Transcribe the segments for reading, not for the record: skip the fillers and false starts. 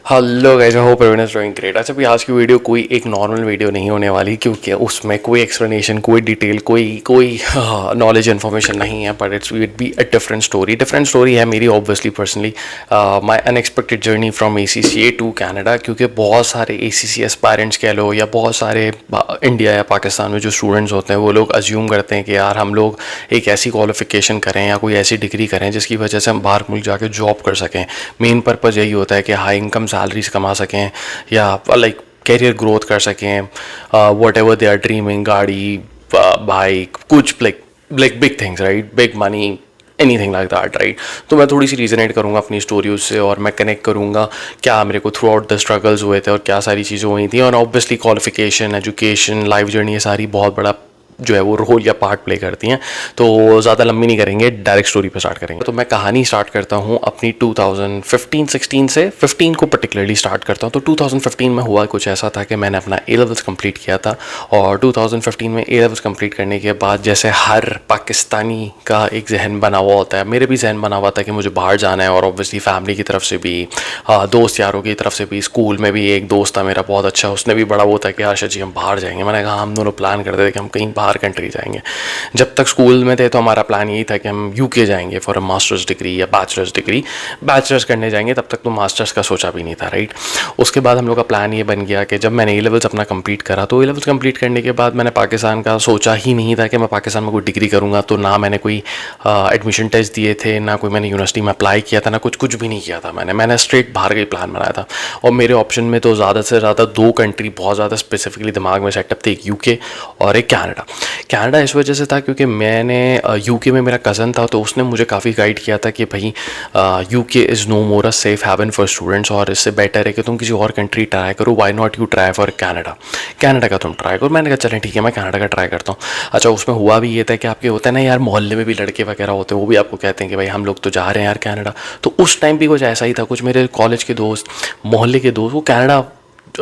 Hello guys, I hope everyone is doing great. अच्छा भाई, आज की वीडियो कोई एक नॉर्मल वीडियो नहीं होने वाली, क्योंकि उसमें कोई एक्सप्लेनेशन, कोई डिटेल, कोई नॉलेज इन्फॉर्मेशन नहीं है। But it be a different story है मेरी obviously personally. My unexpected journey from ACCA to Canada. क्योंकि बहुत सारे ACCA एस्पायरेंट्स कह लो, या बहुत सारे इंडिया या पाकिस्तान में जो स्टूडेंट्स होते हैं, वो लोग अज्यूम करते हैं कि यार हम लोग एक ऐसी क्वालिफिकेशन करें या कोई ऐसी डिग्री करें जिसकी वजह से हम बाहर मुल्क जाके जॉब कर सकें। मेन पर्पज़ यही होता है कि हाई इनकम सैलरीज कमा सकें या लाइक कैरियर ग्रोथ कर सकें, whatever they are dreaming, गाड़ी, बाइक, कुछ like big things, right, big money, anything like that, right. तो मैं थोड़ी सी रीजनेट करूँगा अपनी स्टोरी उससे, और मैं कनेक्ट करूँगा क्या मेरे को थ्रू आउट द स्ट्रगल्स हुए थे और क्या सारी चीज़ें हुई थी। और obviously qualification, education, life journey, ये सारी बहुत बड़ा जो है वो रोल या पार्ट प्ले करती हैं। तो ज़्यादा लंबी नहीं करेंगे, डायरेक्ट स्टोरी पे स्टार्ट करेंगे। तो मैं कहानी स्टार्ट करता हूँ अपनी 2015-16 से, 15 को पर्टिकुलरली स्टार्ट करता हूँ। तो 2015 में हुआ कुछ ऐसा था कि मैंने अपना A लेवल्स कंप्लीट किया था। और 2015 में A लेवल्स कंप्लीट करने के बाद, जैसे हर पाकिस्तानी का एक जहन बना हुआ होता है, मेरे भी जहन बना हुआ था कि मुझे बाहर जाना है। और ऑब्वियसली फैमिली की तरफ से भी, दोस्त यारों की तरफ से भी, स्कूल में भी एक दोस्त था मेरा बहुत अच्छा, उसने भी बड़ा वो था कि आशा जी हम बाहर जाएंगे। मैंने कहा हम दोनों प्लान करते थे कि हम कहीं बाहर कंट्री जाएंगे। जब तक स्कूल में थे तो हमारा प्लान यही था कि हम UK जाएंगे फॉर अ मास्टर्स डिग्री या बैचलर्स डिग्री। बैचलर्स करने जाएंगे, तब तक तो मास्टर्स का सोचा भी नहीं था, राइट। उसके बाद हम लोग का प्लान ये बन गया कि जब मैंने A लेवल्स अपना कंप्लीट करा, तो A लेवल्स कंप्लीट करने के बाद मैंने पाकिस्तान का सोचा ही नहीं था कि मैं पाकिस्तान में कोई डिग्री करूँगा। तो ना मैंने कोई एडमिशन टेस्ट दिए थे, ना कोई मैंने यूनिवर्सिटी में अप्लाई किया था, ना कुछ भी नहीं किया था। मैंने स्ट्रेट बाहर का ही प्लान बनाया था। और मेरे ऑप्शन में तो ज़्यादा से ज़्यादा 2 कंट्री बहुत ज़्यादा स्पेसिफिकली दिमाग में सेटअप थे, एक UK और एक कनाडा। कनाडा इस वजह से था क्योंकि मैंने UK में मेरा कज़न था, तो उसने मुझे काफ़ी गाइड किया था कि भाई UK is no more a safe haven for students, और इससे बेटर है कि तुम किसी और कंट्री ट्राई करो। Why not you try for Canada, Canada का तुम ट्राई करो। मैंने कहा चलें ठीक है, मैं कनाडा का ट्राई करता हूँ। अच्छा, उसमें हुआ भी ये था कि आपके होता है ना यार, मोहल्ले में भी लड़के वगैरह होते हैं, वो भी आपको कहते हैं कि भाई हम लोग तो जा रहे हैं यार कनाडा। तो उस टाइम भी कुछ ऐसा ही था, कुछ मेरे कॉलेज के दोस्त, मोहल्ले के दोस्त, वो कनाडा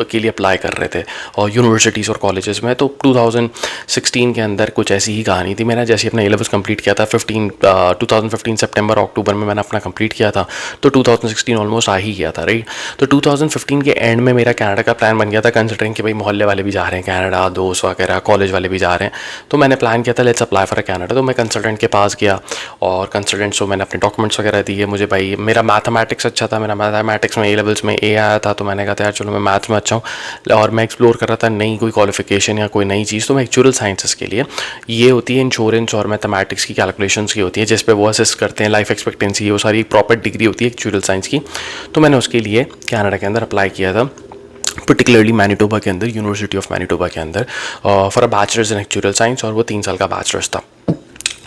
के लिए अप्लाई कर रहे थे और यूनिवर्सिटीज़ और कॉलेजेस में। तो 2016 के अंदर कुछ ऐसी ही कहानी थी। मैंने जैसे अपना A लेवल्स कंप्लीट किया था 2015 सितंबर अक्टूबर में मैंने अपना कंप्लीट किया था, तो 2016 ऑलमोस्ट आ ही गया था, राइट। तो 2015 के एंड में मेरा कनाडा का प्लान बन गया था, कंसिडरिंग कि भाई मोहल्ले वाले भी जा रहे हैं कनाडा, दोस्त वगैरह कॉलेज वाले भी जा रहे हैं। तो मैंने प्लान किया था लेट्स अप्लाई फॉर कनाडा। तो मैं कंसल्टेंट के पास गया और कंसल्टेंट को मैंने अपने डॉक्यूमेंट्स वगैरह दिए। मुझे भाई मेरा मैथमेटिक्स अच्छा था, मेरा मैथमेटिक्स में A लेवल्स में A आया था, तो मैंने कहा था यार चलो मैं मैथ्स में अच्छा हूँ। और मैं एक्सप्लोर कर रहा था नई कोई क्वालिफिकेशन या कोई नई चीज़। तो मैं एक्चुअल साइंसेस के लिए, ये होती है इंश्योरेंस और मैथमेटिक्स की कैलकुलेशंस की होती है, जिस पे वो असिस्ट करते हैं लाइफ एक्सपेक्टेंसी, वो सारी प्रॉपर डिग्री होती है एक्चुअल साइंस की। तो मैंने उसके लिए कनाडा के अंदर अप्लाई किया था, पर्टिकुलरली मैनिटोबा के अंदर, यूनिवर्सिटी ऑफ मैनिटोबा के अंदर, for a bachelors in actual science. और वो 3 साल का बैचलर्स था,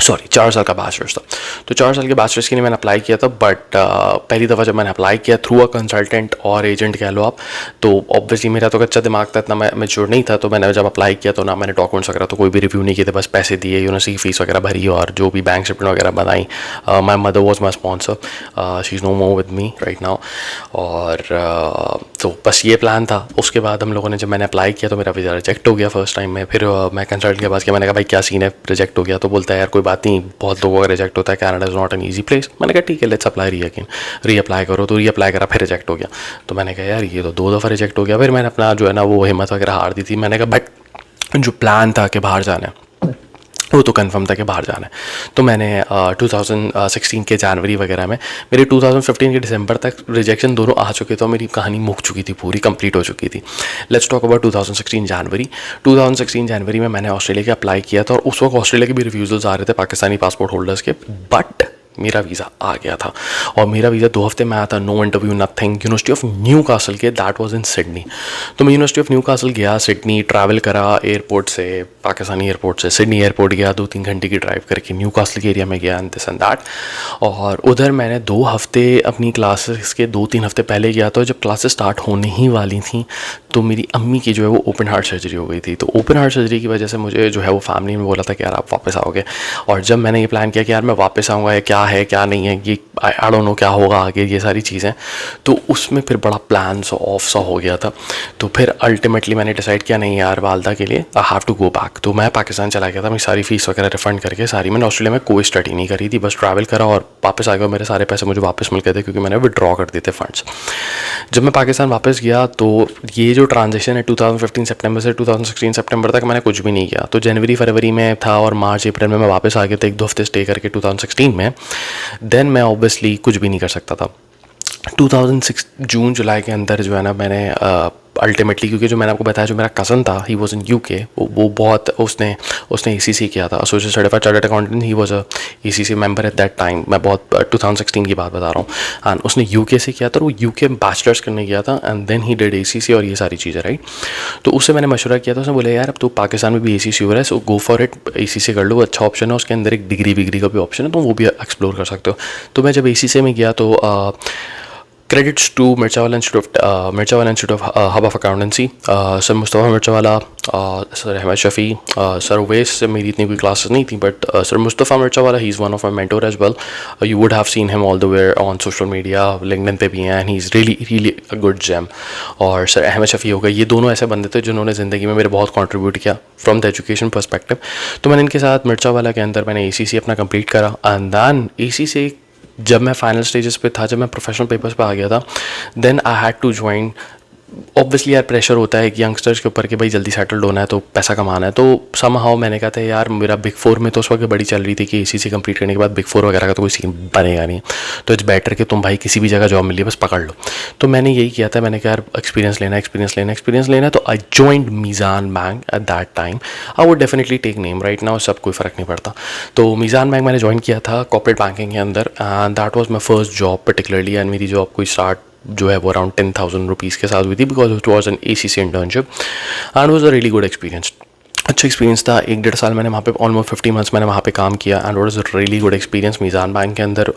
सॉरी 4 साल का बैचलर्स था। तो 4 साल के बैचलर्स के लिए मैंने अप्लाई किया था। बट पहली दफ़ा जब मैंने अप्लाई किया थ्रू अ कंसल्टेंट और एजेंट कह लो आप, तो ऑब्वियसली मेरा तो कच्चा दिमाग था, इतना मैं मैच्योर नहीं था। तो मैंने जब अप्लाई किया तो ना मैंने डॉक्यूमेंट्स वगैरह तो कोई भी रिव्यू नहीं किए थे, बस पैसे दिए, यूनिवर्सिटी फीस वगैरह भरी और जो भी बैंक स्टेटमेंट वगैरह बनाई। My mother was my sponsor, she is no more with me right now. और तो बस ये प्लान था। उसके बाद हम लोगों ने, जब मैंने अप्लाई किया तो मेरा वीज़ा रिजेक्ट हो गया फर्स्ट टाइम में। फिर मैं कंसल्टेंट के पास गया, मैंने कहा भाई क्या सीन है, रिजेक्ट हो गया। तो बोलता है यार कोई बात नहीं, बहुत लोगों का रिजेक्ट होता है, Canada is not an easy place. मैंने कहा ठीक है लेट्स अप्लाई रीअप्लाई करो। तो रीअप्लाई करा, फिर रिजेक्ट हो गया। तो मैंने कहा यार ये तो 2 दफ़ा रिजेक्ट हो गया। फिर मैंने अपना जो है ना वो हिम्मत वगैरह हार दी थी। मैंने कहा बट जो प्लान था कि बाहर जाना है वो तो कंफर्म था कि बाहर जाना है। तो मैंने 2016 के जनवरी वगैरह में, मेरे 2015 के दिसंबर तक रिजेक्शन दोनों आ चुके थे और मेरी कहानी मुक चुकी थी, पूरी कंप्लीट हो चुकी थी। लेट्स टॉक अबाउट 2016 जनवरी। 2016 जनवरी में मैंने ऑस्ट्रेलिया के अप्लाई किया था, और उस वक्त ऑस्ट्रेलिया के भी रिफ्यूजल्स आ रहे थे पाकिस्तानी पासपोर्ट होल्डर्स के। बट मेरा वीज़ा आ गया था, और मेरा वीज़ा 2 हफ्ते में आया था, no interview nothing. University of Newcastle के, दैट वाज इन सिडनी। तो मैं यूनिवर्सिटी ऑफ न्यू कासल गया, सिडनी ट्रैवल करा एयरपोर्ट से, पाकिस्तानी एयरपोर्ट से सिडनी एयरपोर्ट गया, 2-3 घंटे की ड्राइव करके न्यू कासल के एरिया में गया, एंड दिस एंड दैट। और उधर मैंने 2 हफ्ते अपनी क्लासेस के 2-3 हफ्ते पहले गया था। जब क्लासेस स्टार्ट होने ही वाली थी तो मेरी अम्मी की जो है वो ओपन हार्ट सर्जरी हो गई थी। तो ओपन हार्ट सर्जरी की वजह से मुझे जो है वो फैमिली में बोला था कि यार आप वापस आओगे। और जब मैंने ये प्लान किया कि यार मैं वापस आऊँगा या क्या है क्या नहीं है, ये आई डोंट नो क्या होगा आगे, ये सारी चीज़ें। तो उसमें फिर बड़ा प्लान सा ऑफ सा हो गया था। तो फिर अल्टीमेटली मैंने डिसाइड किया नहीं यार, वालदा के लिए I have to go back. तो मैं पाकिस्तान चला गया था, मेरी सारी फीस वगैरह रिफंड करके सारी। मैंने ऑस्ट्रेलिया में कोई स्टडी नहीं करी थी, बस ट्रैवल करा और वापस आ गया। मेरे सारे पैसे मुझे वापस मिल गए थे क्योंकि मैंने विड्रॉ कर दिए थे फंड्स। जब मैं पाकिस्तान वापस गया तो ये जो ट्रांजेक्शन है 2015 सितंबर से 2016 सितंबर तक मैंने कुछ भी नहीं किया। तो जनवरी फरवरी में था और मार्च अप्रैल में मैं वापस आ गया था, 1-2 हफ्ते स्टे करके 2016 में। देन मैं ऑब्वियसली कुछ भी नहीं कर सकता था। 2006 जून जुलाई के अंदर जो है ना, मैंने अल्टीमेटली, क्योंकि जो मैंने आपको बताया जो मेरा कज़न था, ही वॉज इन यूके, वो बहुत उसने ACC किया था, associate certified chartered accountant. He was a ACC member eight that time. मैं बहुत 2016 की बात बता रहा हूँ। एंड उसने यूके से किया था, वो यूके बैचलर्स करने गया था and then he did ACC और ये सारी चीज़ें, राइट। तो उससे मैंने मशवरा किया था, उसने बोला यार अब तो पाकिस्तान में भी ACC हो रहा है, सो गो फॉर इट, ACC कर लो, अच्छा ऑप्शन है। उसके अंदर एक डिग्री का भी ऑप्शन है, तो वो भी एक्सप्लोर कर सकते हो। तो मैं जब ACC में गया तो credits to Mirchawala institute of hub of accountancy, sir Mustafa Mirchawala, sir Ahmed Shafi, sir Uwais से मेरी इतनी कोई क्लासेस नहीं थी, but sir Mustafa Mirchawala, he is one of my mentor as well. You would have seen him all the way on social media, LinkedIn पे भी हैं, and he is really a good gem. और सर अहमद शफ़ी हो गए, ये दोनों ऐसे बंदे थे जिन्होंने ज़िंदगी में मेरे बहुत कॉन्ट्रीब्यूट किया फ्रॉम द एजुकेशन पर्सपेक्टिव। तो मैंने इनके साथ मिर्चावाला के अंदर मैंने ACC अपना कंप्लीट करा एंड दैन ACC जब मैं फाइनल स्टेजेस पे था, जब मैं प्रोफेशनल पेपर्स पे आ गया था, then I had to join. Obviously यार प्रेशर होता है कि यंगस्टर्स के ऊपर कि भाई जल्दी सेटल्ड होना है, तो पैसा कमाना है। तो समहाउ मैंने कहा था यार, मेरा बिग 4 में तो उस वक्त बड़ी चल रही थी कि ACC कंप्लीट करने के बाद बिग 4 वगैरह का तो कोई सीन बनेगा नहीं, तो इट्स बेटर कि तुम भाई किसी भी जगह जॉब मिली है बस पकड़ लो। तो मैंने यही किया था, मैंने कहा यार एक्सपीरियंस लेना है। तो I joined Meezan bank at that time. I would definitely take name right now, सब कोई फ़र्क नहीं पड़ता। तो मीज़ान बैंक मैंने ज्वाइन किया था कॉर्पोरेट बैंकिंग के अंदर, and that was my first job particularly. And मेरी जॉब कोई स्टार्ट जो है वो अराउंड 10,000 रुपीज़ के साथ हुई थी, because it was an ACC internship and was a really good experience. अच्छा एक्सपीरियंस था। 1-1.5 साल मैंने वहाँ पे, ऑलमोस्ट 50 मंथ्स मैंने वहाँ पे काम किया and what is a really good experience Meezan bank के अंदर।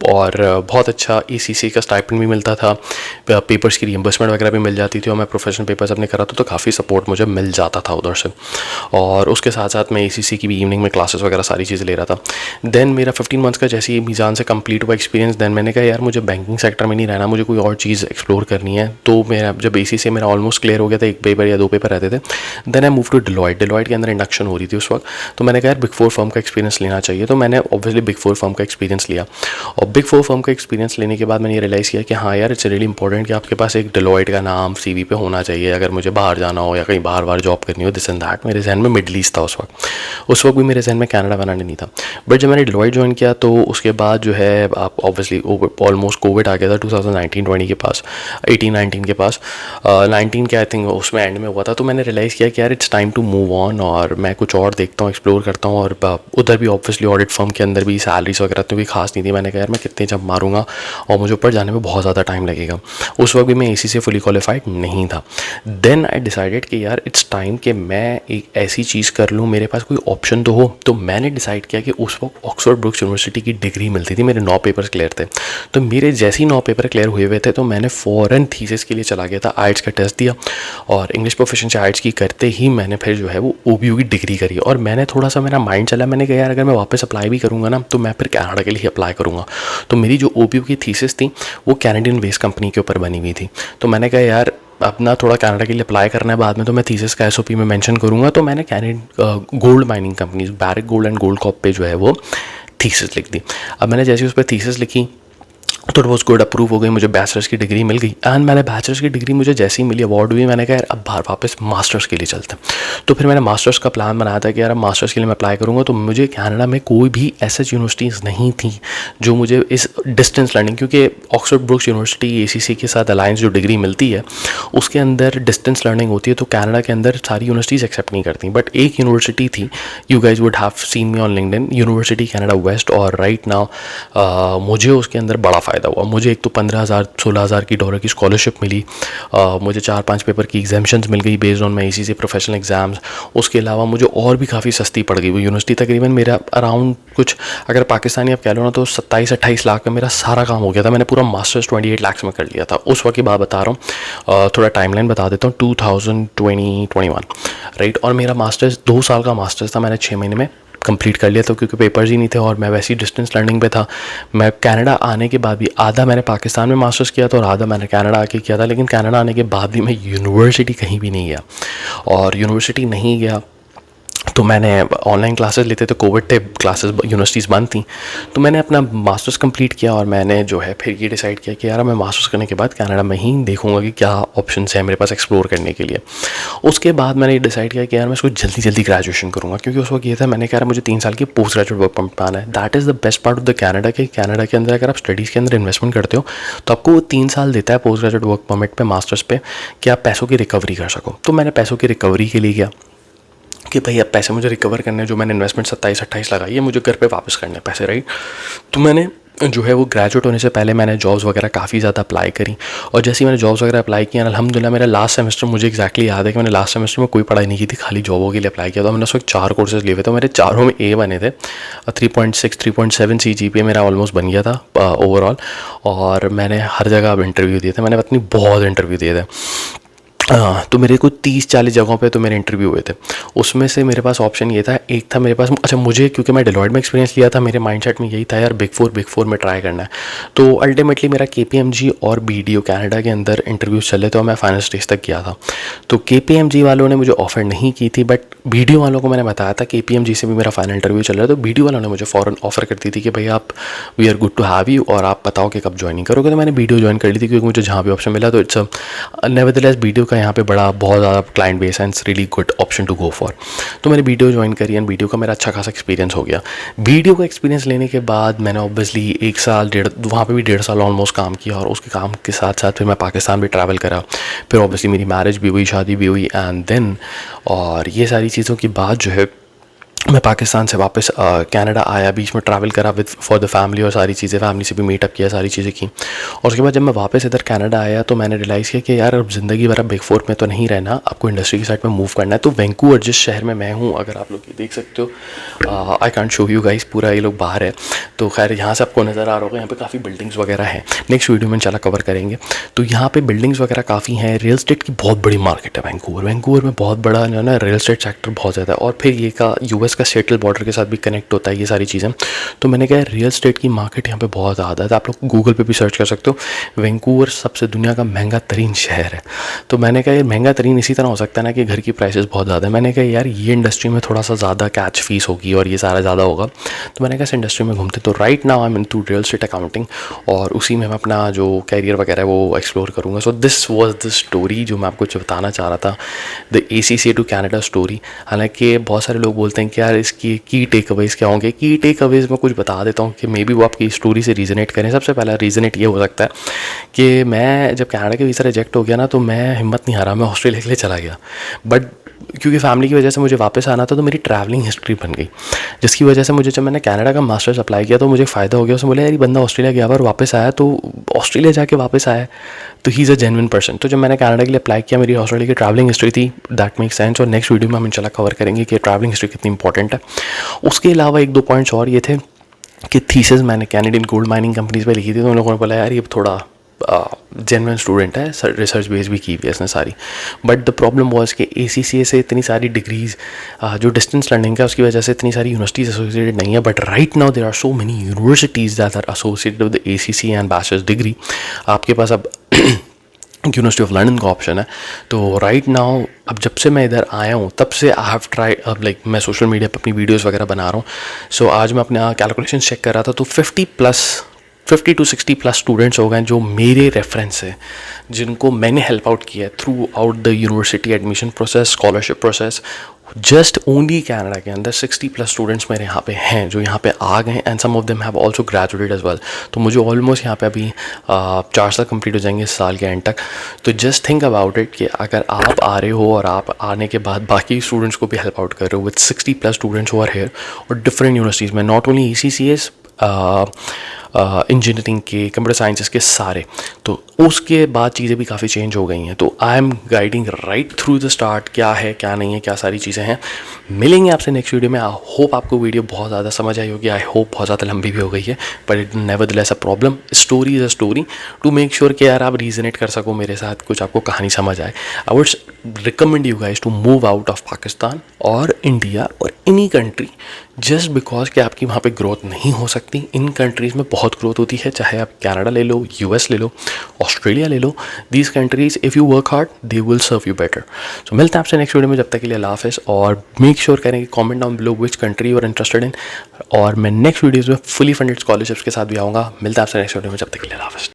और बहुत अच्छा ACC का स्टाइपेंड भी मिलता था, पेपर्स की रिइंबर्समेंट वगैरह भी मिल जाती थी, और मैं प्रोफेशनल पेपर्स अपने करा था तो काफ़ी सपोर्ट मुझे मिल जाता था उधर से। और उसके साथ साथ मैं ACC की भी इवनिंग में क्लासेस वगैरह सारी चीज़ें ले रहा था। देन मेरा 15 मंथ्स का जैसे ही मीज़ान से कंप्लीट हुआ एक्सपीरियंस, देन मैंने कहा यार मुझे बैंकिंग सेक्टर में नहीं रहना, मुझे कोई और चीज़ एक्सप्लोर करनी है। तो मेरा जब ACC मेरा ऑलमोस्ट क्लियर हो गया था, 1 पेपर या 2 पेपर रहते थे, then I move to Deloitte के अंदर इंडक्शन हो रही थी उस वक्त। तो मैंने कहा यार बिग 4 फर्म का एक्सपीरियंस लेना चाहिए, तो मैंने ऑब्वियसली बिग 4 फर्म का एक्सपीरियंस लिया। और बिग 4 फर्म का एक्सपीरियंस लेने के बाद मैंने ये रियलाइज़ किया कि हाँ यार इट्स रियली इंपॉर्टेंट कि आपके पास एक डिलॉयट का नाम CV पे होना चाहिए, अगर मुझे बाहर जाना हो या कहीं बाहर जॉब करनी हो, दिस एंड दैट। मेरे जहन में मिडल ईस्ट था उस वक्त भी मेरे जहन में कनाडा बनाने नहीं था। बट जब मैंने डिलॉयट ज्वाइन किया तो उसके बाद जो है आप ऑब्वियसली ऑलमोस्ट कोविड आ गया था 2019-20 के पास, 18-19 के पास, 19 के आई थिंक उसमें एंड में हुआ था। तो मैंने रियलाइज़ किया कि यार it's time to move on, और मैं कुछ और देखता हूँ, एक्सप्लोर करता हूँ। और उधर भी ऑब्वियसली ऑडिट फर्म के अंदर भी सैलरीज वगैरह तो भी खास नहीं थी। मैंने कहा यार मैं कितने जब मारूंगा और मुझे ऊपर जाने में बहुत ज़्यादा टाइम लगेगा। उस वक्त भी मैं ACC से फुली क्वालिफाइड नहीं था। देन आई डिसाइडेड कि यार इट्स टाइम कि मैं एक ऐसी चीज़ कर लूँ, मेरे पास कोई ऑप्शन तो हो। तो मैंने डिसाइड किया कि उस वक्त ऑक्सफोर्ड ब्रुक्स यूनिवर्सिटी की डिग्री मिलती थी, मेरे 9 पेपर्स क्लियर थे। तो मेरे जैसे ही 9 पेपर क्लियर हुए थे तो मैंने फ़ौरन थीसिस के लिए चला गया था, IELTS का टेस्ट दिया, और इंग्लिश प्रोफिशिएंसी IELTS की करते ही मैंने फिर जो है वो OBU की डिग्री करी। और मैंने थोड़ा सा मेरा माइंड चला, मैंने कहा यार अगर मैं वापस अप्लाई भी करूँगा ना तो मैं फिर कनाडा के लिए अप्लाई करूँगा। तो मेरी जो OBU की थीसिस थी वो कैनेडियन बेस्ड कंपनी के ऊपर बनी हुई थी। तो मैंने कहा यार अपना थोड़ा कनाडा के लिए अप्लाई करना है, बाद में तो मैं थीसिस का SOP में मेंशन करूँगा। तो मैंने gold mining companies Barrick Gold and Goldcorp पे जो है वो थीसिस लिख दी। अब मैंने जैसे उस पर थीसिस लिखी तो इट वॉज गुड, अप्रूव हो गई, मुझे बैचलर्स की डिग्री मिल गई। एंड मैंने बैचलर्स की डिग्री मुझे जैसे ही मिली, अवार्ड हुई, मैंने कहा यार अब बाहर वापस मास्टर्स के लिए चलते हैं। तो फिर मैंने मास्टर्स का प्लान बनाया था कि यार अब मास्टर्स के लिए मैं अप्लाई करूँगा। तो मुझे कनाडा में कोई भी ऐसी यूनिवर्सिटीज़ नहीं थी जो मुझे इस डिस्टेंस लर्निंग, क्योंकि ऑक्सफोर्ड ब्रुक्स यूनिवर्सिटी ACC के साथ अलायंस जो डिग्री मिलती है उसके अंदर डिस्टेंस लर्निंग होती है, तो कनाडा के अंदर सारी यूनिवर्सिटीज़ एक्सेप्ट नहीं करती। बट एक यूनिवर्सिटी थी, you guys would have seen me on LinkedIn, university Canada West, और राइट नाउ मुझे उसके अंदर बड़ा फ़ायदा हुआ। मुझे एक तो 15,000-16,000 की डॉलर की स्कॉलरशिप मिली, मुझे 4-5 पेपर की एग्जाम्शंस मिल गई based on my ACC professional exams. उसके अलावा मुझे और भी काफ़ी सस्ती पड़ गई वो यूनिवर्सिटी। तकरीबन मेरा अराउंड कुछ अगर पाकिस्तानी आप कह लो ना तो 27-28 लाख में मेरा सारा काम हो गया था। मैंने पूरा मास्टर्स 28 लाख में कर लिया था उस वक्त की बात बता रहा हूँ। थोड़ा टाइमलाइन बता देता हूँ, 2020-21 राइट। और मेरा मास्टर्स 2 साल का मास्टर्स था, मैंने 6 महीने में कंप्लीट कर लिया था क्योंकि पेपर्स ही नहीं थे और मैं वैसे ही डिस्टेंस लर्निंग पे था। मैं कनाडा आने के बाद भी आधा मैंने पाकिस्तान में मास्टर्स किया था और आधा मैंने कनाडा आके किया था, लेकिन कनाडा आने के बाद भी मैं यूनिवर्सिटी कहीं भी नहीं गया। और यूनिवर्सिटी नहीं गया तो मैंने ऑनलाइन क्लासेस लेते थे, कोविड थे, क्लासेस यूनिवर्सिटीज़ बंद थी, तो मैंने अपना मास्टर्स कंप्लीट किया और मैंने जो है फिर ये डिसाइड किया कि यार मैं मास्टर्स करने के बाद कनाडा में ही देखूंगा कि क्या ऑप्शंस हैं मेरे पास एक्सप्लोर करने के लिए। उसके बाद मैंने ये डिसाइड किया कि यार मैं इसको जल्दी जल्दी ग्रेजुएशन करूँगा, क्योंकि उस वक्त ये था मैंने कहा मुझे 3 साल की पोस्ट ग्रेजुएट वर्क परमिट पाना है। That is the best part of the Canada कि कनाडा के अंदर अगर आप स्टडीज़ के अंदर इन्वेस्टमेंट करते हो तो आपको वो 3 साल देता है पोस्ट ग्रेजुएट वर्क परमिट पे, मास्टर्स पे, कि आप पैसों की रिकवरी कर सको। तो मैंने पैसों की रिकवरी के लिए किया कि भाई अब पैसे मुझे रिकवर करने, जो मैंने इन्वेस्टमेंट 27-28 लगाई है मुझे घर पे वापस करने पैसे, राइट। तो मैंने जो है वो ग्रेजुएट होने से पहले मैंने जॉब्स वगैरह काफ़ी ज़्यादा अप्लाई करी, और जैसे ही मैंने जॉब्स वगैरह अप्लाई किया अल्हम्दुलिल्लाह मेरा लास्ट सेमेस्टर, मुझे एक्जैक्टली याद है कि मैंने लास्ट सेमेस्टर में कोई पढ़ाई नहीं की थी, खाली जॉबों के लिए अप्लाई किया था। मैंने उस वक्त 4 कोर्सेज लिए हुए थे, मेरे चारों में ए बने थे, 3.6 3.7 CGPA मेरा ऑलमोस्ट बन गया था ओवरऑल। और मैंने हर जगह अब इंटरव्यू दिए थे, मैंने अपनी बहुत इंटरव्यू दिए थे। तो मेरे को 30-40 जगहों पे तो मेरे इंटरव्यू हुए थे। उसमें से मेरे पास ऑप्शन ये था, एक था मेरे पास, अच्छा मुझे क्योंकि मैं डेलॉयट में एक्सपीरियंस लिया था, मेरे माइंडसेट में यही था यार बिग फोर में ट्राई करना है। तो अल्टीमेटली मेरा KPMG और BDO कनाडा के अंदर इंटरव्यूज चले थे और मैं फाइनल स्टेज तक गया था। तो KPMG वालों ने मुझे ऑफ़र नहीं की थी, बट BDO वालों को मैंने बताया था KPMG से भी मेरा फाइनल इंटरव्यू चल रहा है। तो BDO वालों ने मुझे फ़ौरन ऑफर कर दी थी कि भाई आप, we are good to have you, और आप बताओ कि कब ज्वाइनिंग करोगे। तो मैंने BDO ज्वाइन कर ली थी क्योंकि मुझे जहाँ भी ऑप्शन मिला। तो इट्स नेवरदलेस BDO का यहाँ पे बहुत ज़्यादा क्लाइंट बेस है, it's really good option to go for. तो मैंने BDO ज्वाइन करी एंड BDO का मेरा अच्छा खासा एक्सपीरियंस हो गया। BDO का एक्सपीरियंस लेने के बाद मैंने ऑब्वियसली 1 साल वहाँ पे भी 1.5 साल ऑलमोस्ट काम किया, और उसके काम के साथ साथ फिर मैं पाकिस्तान भी ट्रैवल करा। फिर ऑब्वियसली मेरी मैरिज भी हुई, शादी भी हुई, एंड देन और ये सारी चीज़ों की बात जो है मैं पाकिस्तान से वापस कनाडा आया, बीच में ट्रैवल करा विद फॉर द फैमिली, और सारी चीज़ें फैमिली से भी मीटअप किया, सारी चीज़ें की। और उसके बाद जब मैं वापस इधर कनाडा आया तो मैंने रियलाइज़ किया कि यार अब ज़िंदगी भर अब बिग फोर में तो नहीं रहना, आपको इंडस्ट्री की साइड में मूव करना है। तो वैंकूवर जिस शहर में मैं हूँ, अगर आप लोग ये देख सकते हो, I can't show you guys, पूरा ये लोग बाहर है, तो खैर यहाँ से आपको नज़र आ रहा होगा, यहाँ पे काफ़ी बिल्डिंग्स वगैरह हैं, नेक्स्ट वीडियो में इंशाल्लाह कवर करेंगे। तो यहाँ पे बिल्डिंग्स वगैरह काफ़ी हैं, रियल एस्टेट की बहुत बड़ी मार्केट है वैंकूवर में बहुत बड़ा जो है ना रियल एस्टेट सेक्टर बहुत ज़्यादा है, और फिर ये का US का सेटल बॉर्डर के साथ भी कनेक्ट होता है ये सारी चीज़ें। तो मैंने कहा रियल एस्टेट की मार्केट यहाँ पे बहुत ज़्यादा है, तो आप लोग गूगल पे भी सर्च कर सकते हो, वैंकूवर सबसे दुनिया का महंगा तरीन शहर है। तो मैंने कहा यार महंगा तरीन इसी तरह हो सकता है ना कि घर की प्राइसेस बहुत ज़्यादा है। मैंने कहा यार ये इंडस्ट्री में थोड़ा सा ज़्यादा कैच फीस होगी और ये सारा ज़्यादा होगा, तो मैंने कहा इस इंडस्ट्री में घूमते। तो right now I am into real estate accounting, और उसी में मैं अपना जो कैरियर वगैरह है वो एक्सप्लोर करूँगा। So this was the story जो मैं आपको बताना चाह रहा था, the ACCA to Canada story. हालांकि बहुत सारे लोग बोलते हैं कि यार इसकी की टेक अवेज़ क्या होंगे, की टेक अवेज़ में कुछ बता देता हूँ कि मे बी वो आपकी स्टोरी से रीजनेट करें। सबसे पहला रीजनेट ये हो सकता है कि मैं जब कनाडा के वीज़ा रिजेक्ट हो गया ना, तो मैं हिम्मत नहीं हारा, मैं ऑस्ट्रेलिया के लिए चला गया, बट क्योंकि फैमिली की वजह से मुझे वापस आना था, तो मेरी ट्रैवलिंग हिस्ट्री बन गई, जिसकी वजह से मुझे जब मैंने कनाडा का मास्टर्स अप्लाई किया तो मुझे फ़ायदा हो गया। उसने बोला यार ये बंदा ऑस्ट्रेलिया गया और वापस आया, तो ऑस्ट्रेलिया जाके वापस आया, तो he is a genuine person. तो जब मैंने कनाडा के लिए अप्लाई किया, मेरी ऑस्ट्रेलिया की ट्रैवलिंग हिस्ट्री थी, दैट मेक सेंस, और नेक्स्ट वीडियो में हम इंशाल्लाह कवर करेंगे कि ट्रैवलिंग हिस्ट्री कितनी इंपॉर्टेंट है। उसके अलावा 1-2 पॉइंट्स और ये थे कि थीसिस मैंने कैनेडियन गोल्ड माइनिंग कंपनीज़ पे लिखी थी, तो उन लोगों ने बोला यार ये थोड़ा जेन्युइन स्टूडेंट है, रिसर्च बेस भी की हुई है इसने सारी। बट द प्रॉब्लम वॉज कि ACCA से इतनी सारी डिग्रीज़ जो डिस्टेंस लर्निंग का, उसकी वजह से इतनी सारी यूनिवर्सिटीज़ एसोसिएटेड नहीं है। But right now there are so many universities that are associated with ACCA and bachelors degree. आपके पास अब यूनिवर्सिटी ऑफ लंदन का ऑप्शन है। तो राइट नाउ अब जब से मैं इधर आया हूँ तब से आई हैव ट्राई, अब लाइक मैं सोशल मीडिया पर अपनी वीडियोस वगैरह बना रहा हूँ। सो आज मैं अपना कैलकुलेशन चेक कर रहा था, तो 50 to 60 प्लस स्टूडेंट्स हो गए जो मेरे रेफरेंस है, जिनको मैंने हेल्प आउट किया है through out the university admission process, scholarship process. Just only Canada के अंदर 60 प्लस स्टूडेंट्स मेरे यहाँ पे हैं जो यहाँ पे आ गए, and some of them have also graduated as well. तो मुझे ऑलमोस्ट यहाँ पे अभी 4 साल कंप्लीट हो जाएंगे इस साल के एंड तक। तो जस्ट थिंक अबाउट इट कि अगर आप आ रहे हो और आप आने के बाद बाकी स्टूडेंट्स को भी हेल्प आउट कर रहे हो with 60 plus students who are here, और डिफरेंट यूनिवर्सिटीज़ में, नॉट ओनली ACCAs, इंजीनियरिंग के, कंप्यूटर साइंसेस के सारे। तो उसके बाद चीज़ें भी काफ़ी चेंज हो गई हैं। तो I am guiding right through the start, क्या है क्या नहीं है, क्या सारी चीज़ें हैं। मिलेंगे आपसे नेक्स्ट वीडियो में। आई होप आपको वीडियो बहुत ज़्यादा समझ आई होगी, आई होप बहुत ज़्यादा लंबी भी हो गई है, but it nevertheless a problem. Story is a story to make sure कि यार आप रीजनेट कर सको मेरे साथ, कुछ आपको कहानी समझ आए। I would recommend you guys to move out of Pakistan और इंडिया और एनी कंट्री, जस्ट बिकॉज कि आपकी वहाँ पे ग्रोथ नहीं हो सकती। इन कंट्रीज़ में बहुत ग्रोथ होती है, चाहे आप कनाडा ले लो, यूएस ले लो, ऑस्ट्रेलिया ले लो। These countries if you work hard they will serve you better. So मिलते हैं आपसे नेक्स्ट वीडियो में, जब तक के लिए अल्लाह हाफ़िज़। और मेक श्योर करें कि comment down below which country you are interested in, और मैं नेक्स्ट वीडियोज़ में फुली फंडेड स्कॉलरशिप्स के साथ भी आऊँगा। मिलता है आपसे नेक्स्ट वीडियो में, जब तक के लिए अल्लाह हाफ़िज़।